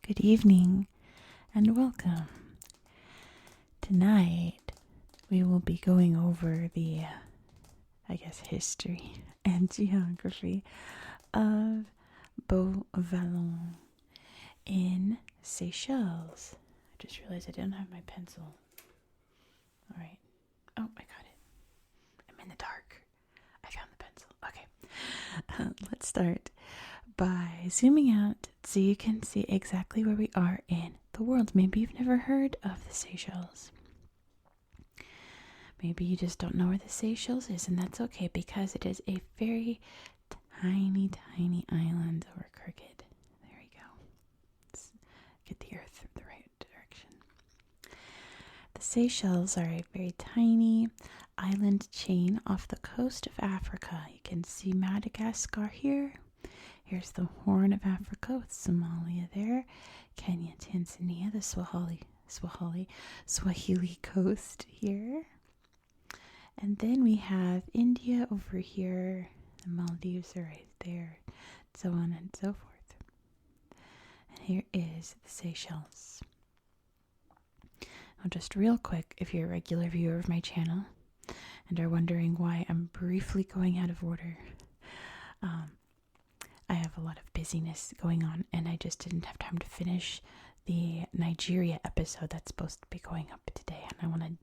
good evening, and welcome. Tonight, we will be going over the, history and geography of Beau, Vallon in Seychelles. I just realized I didn't have my pencil. All right. Oh, I got it. I'm in the dark. I found the pencil. Okay. Let's start by zooming out so you can see exactly where we are in the world. Maybe you've never heard of the Seychelles. Maybe you just don't know where the Seychelles is, and that's okay because it is a very tiny, tiny island over Crooked. There we go. Let's get the earth the right direction. The Seychelles are a very tiny island chain off the coast of Africa. You can see Madagascar here. Here's the Horn of Africa with Somalia there. Kenya, Tanzania, the Swahili coast here. And then we have India over here. The Maldives are right there. So on and so forth. And here is the Seychelles. Now just real quick, if you're a regular viewer of my channel and are wondering why I'm briefly going out of order, I have a lot of busyness going on and I just didn't have time to finish the Nigeria episode that's supposed to be going up today, and I want to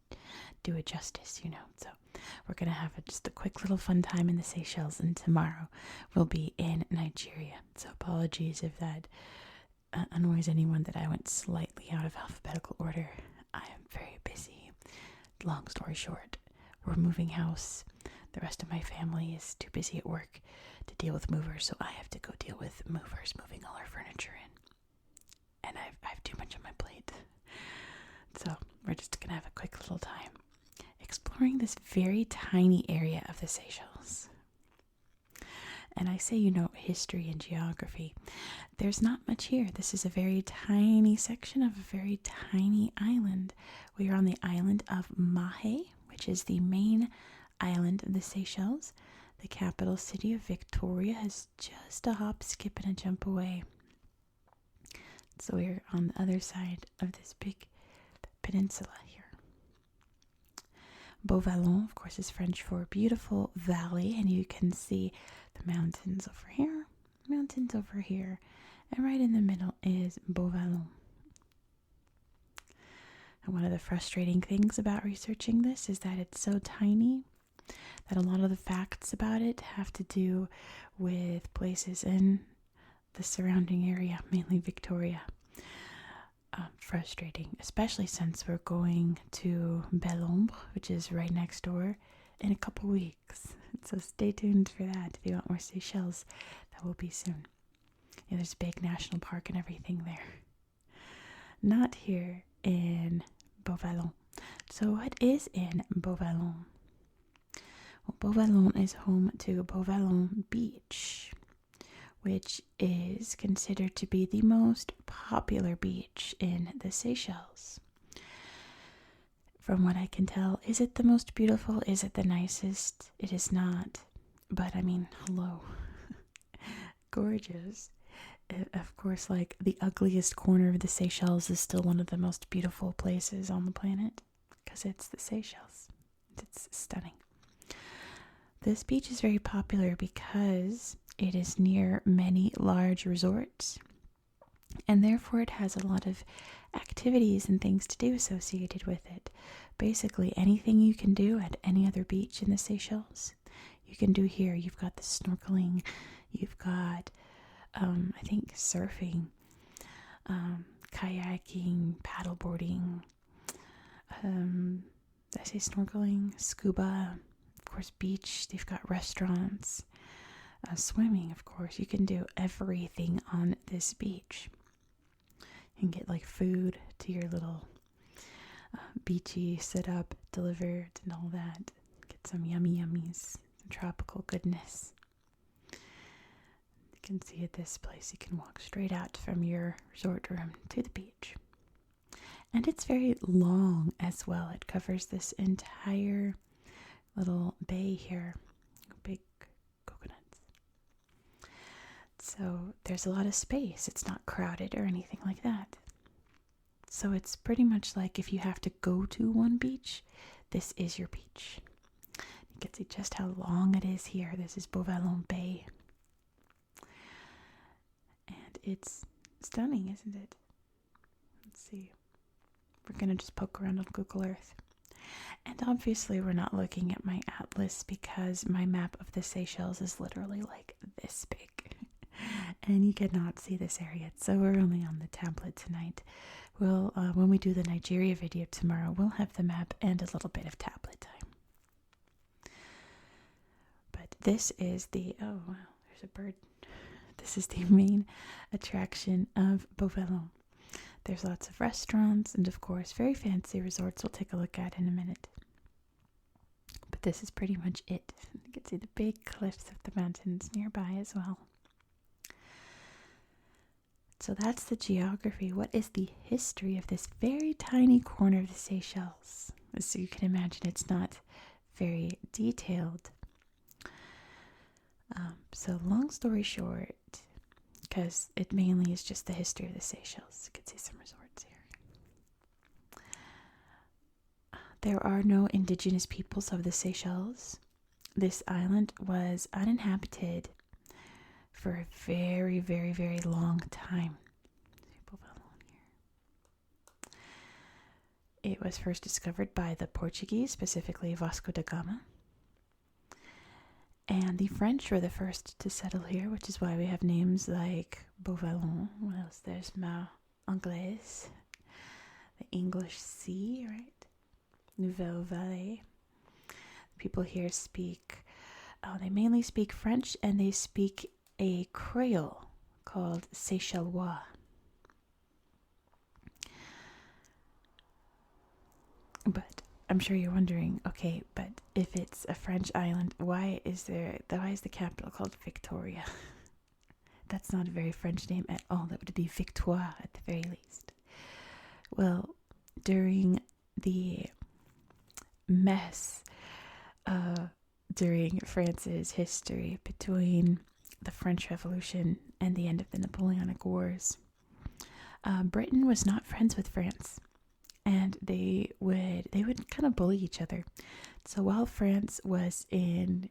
do it justice, So we're going to have just a quick little fun time in the Seychelles, and tomorrow we'll be in Nigeria. So apologies if that annoys anyone that I went slightly out of alphabetical order. I am very busy. Long story short, we're moving house. The rest of my family is too busy at work to deal with movers, so I have to go deal with movers moving all our furniture in. And I have too much on my plate. So we're just going to have a quick little time exploring this very tiny area of the Seychelles. And I say, history and geography. There's not much here. This is a very tiny section of a very tiny island. We are on the island of Mahé, which is the main island of the Seychelles. The capital city of Victoria is just a hop, skip, and a jump away. So we're on the other side of this big peninsula here. Beau Vallon, of course, is French for beautiful valley, and you can see the mountains over here, and right in the middle is Beau Vallon. And one of the frustrating things about researching this is that it's so tiny that a lot of the facts about it have to do with places in the surrounding area, mainly Victoria. Frustrating, especially since we're going to Bellombre, which is right next door, in a couple weeks. So stay tuned for that if you want more Seychelles. That will be soon. Yeah, there's a big national park and everything there. Not here in Beau Vallon. So what is in Beau Vallon? Well, Beau Vallon is home to Beau Vallon Beach, which is considered to be the most popular beach in the Seychelles. From what I can tell, is it the most beautiful? Is it the nicest? It is not. But hello. Gorgeous. Of course, the ugliest corner of the Seychelles is still one of the most beautiful places on the planet because it's the Seychelles. It's stunning. This beach is very popular because it is near many large resorts, and therefore it has a lot of activities and things to do associated with it. Basically, anything you can do at any other beach in the Seychelles, you can do here. You've got the snorkeling, you've got, surfing, kayaking, paddleboarding, did I say snorkeling, scuba, of course, beach. They've got restaurants. Swimming, of course. You can do everything on this beach. You can get food to your little beachy sit-up delivered and all that. Get some yummy yummies, some tropical goodness. You can see at this place, you can walk straight out from your resort room to the beach. And it's very long as well. It covers this entire little bay here. Big coconuts. So there's a lot of space. It's not crowded or anything like that. So it's pretty much like if you have to go to one beach, this is your beach. You can see just how long it is here. This is Vallon Bay. And it's stunning, isn't it? Let's see. We're going to just poke around on Google Earth. And obviously we're not looking at my atlas because my map of the Seychelles is literally like this big. And you cannot see this area. So we're only on the tablet tonight. We'll, when we do the Nigeria video tomorrow, we'll have the map and a little bit of tablet time. But this is the, oh wow, there's a bird. This is the main attraction of Vallon. There's lots of restaurants and, of course, very fancy resorts we'll take a look at in a minute. But this is pretty much it. You can see the big cliffs of the mountains nearby as well. So that's the geography. What is the history of this very tiny corner of the Seychelles? So you can imagine it's not very detailed. So long story short, because it mainly is just the history of the Seychelles. You can see some resorts here. There are no indigenous peoples of the Seychelles. This island was uninhabited for a very, very, very long time. It was first discovered by the Portuguese, specifically Vasco da Gama. And the French were the first to settle here, which is why we have names like Vallon. What else? There's Ma Anglaise, the English Sea, right? Nouvelle Vallée. People here speak, they mainly speak French, and they speak a Creole called Seychellois. But I'm sure you're wondering, okay, but if it's a French island, why is the capital called Victoria? That's not a very French name at all. That would be Victoire at the very least. Well, during the mess during France's history between the French Revolution and the end of the Napoleonic Wars, Britain was not friends with France. And they would kind of bully each other. So while France was in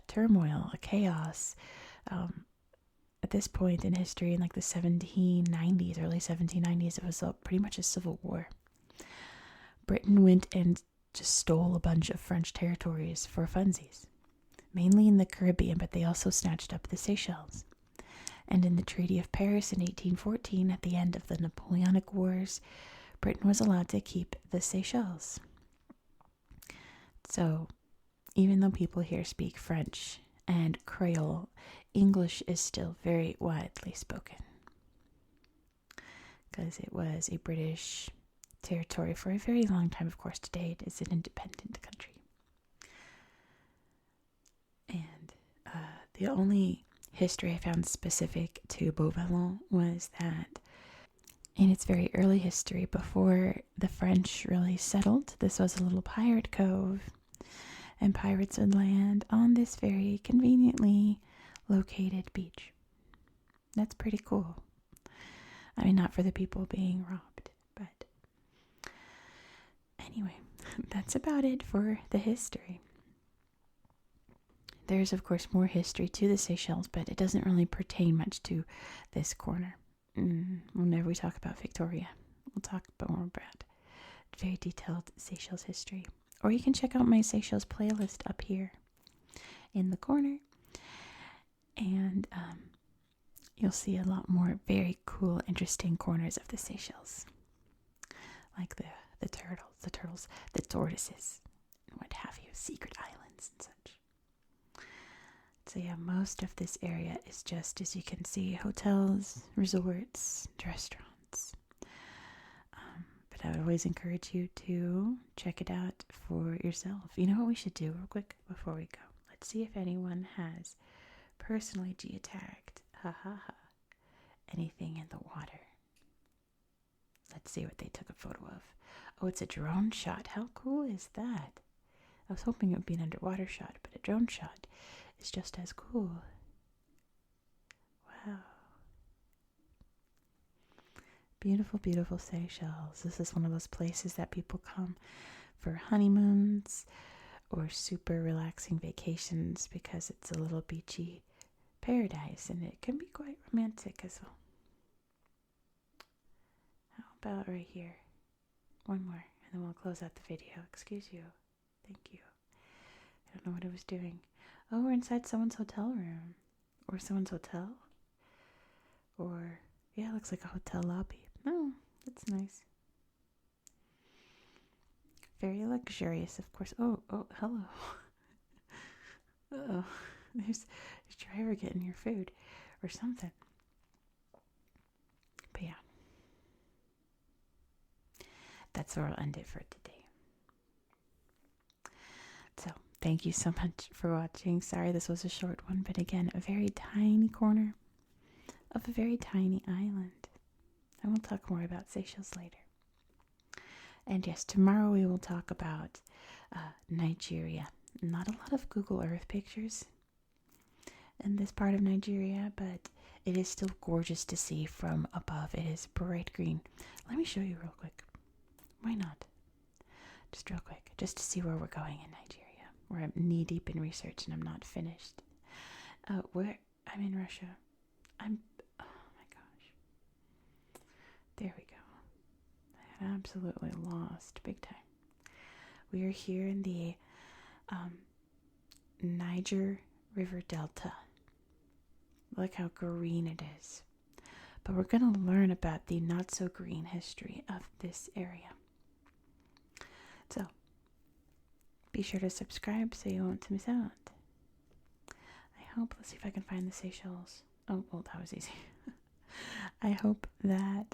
turmoil, a chaos, at this point in history, in like the 1790s, early 1790s, it was pretty much a civil war. Britain went and just stole a bunch of French territories for funsies, mainly in the Caribbean, but they also snatched up the Seychelles. And in the Treaty of Paris in 1814, at the end of the Napoleonic Wars, Britain was allowed to keep the Seychelles. So, even though people here speak French and Creole, English is still very widely spoken. Because it was a British territory for a very long time. Of course, today it is an independent country. And the only history I found specific to Vallon was that in its very early history, before the French really settled, this was a little pirate cove, and pirates would land on this very conveniently located beach. That's pretty cool. I mean, not for the people being robbed, but anyway, that's about it for the history. There's, of course, more history to the Seychelles, but it doesn't really pertain much to this corner. Whenever we talk about Victoria, we'll talk more about very detailed Seychelles history. Or you can check out my Seychelles playlist up here in the corner. And you'll see a lot more very cool, interesting corners of the Seychelles. Like the turtles, the tortoises, and what have you, secret islands and such. So yeah, most of this area is just, as you can see, hotels, resorts, restaurants. But I would always encourage you to check it out for yourself. You know what we should do real quick before we go? Let's see if anyone has personally geotagged anything in the water. Let's see what they took a photo of. Oh, it's a drone shot. How cool is that? I was hoping it would be an underwater shot, but a drone shot is just as cool. Wow. Beautiful, beautiful Seychelles. This is one of those places that people come for honeymoons or super relaxing vacations because it's a little beachy paradise, and it can be quite romantic as well. How about right here? One more, and then we'll close out the video. Excuse you. Thank you. I don't know what I was doing. Oh, we're inside someone's hotel room. Or someone's hotel. Or, yeah, it looks like a hotel lobby. Oh, that's nice. Very luxurious, of course. Oh, hello. Uh-oh. There's a driver getting your food or something. But yeah. That's where I'll end it for today. So, thank you so much for watching. Sorry this was a short one, but again, a very tiny corner of a very tiny island. And we'll talk more about Seychelles later. And yes, tomorrow we will talk about Nigeria. Not a lot of Google Earth pictures in this part of Nigeria, but it is still gorgeous to see from above. It is bright green. Let me show you real quick. Why not? Just real quick, just to see where we're going in Nigeria, where I'm knee deep in research and I'm not finished. Where I'm in Russia. Oh my gosh. There we go. I had absolutely lost big time. We are here in the Niger River Delta. Look how green it is. But we're going to learn about the not so green history of this area. So, be sure to subscribe so you won't miss out. I hope, let's see if I can find the Seychelles. Oh, well, that was easy. I hope that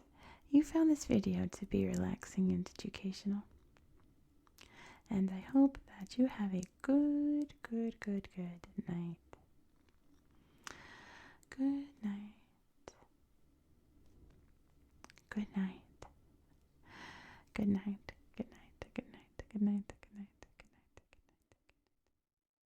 you found this video to be relaxing and educational. And I hope that you have a good night. Good night. Good night. Good night.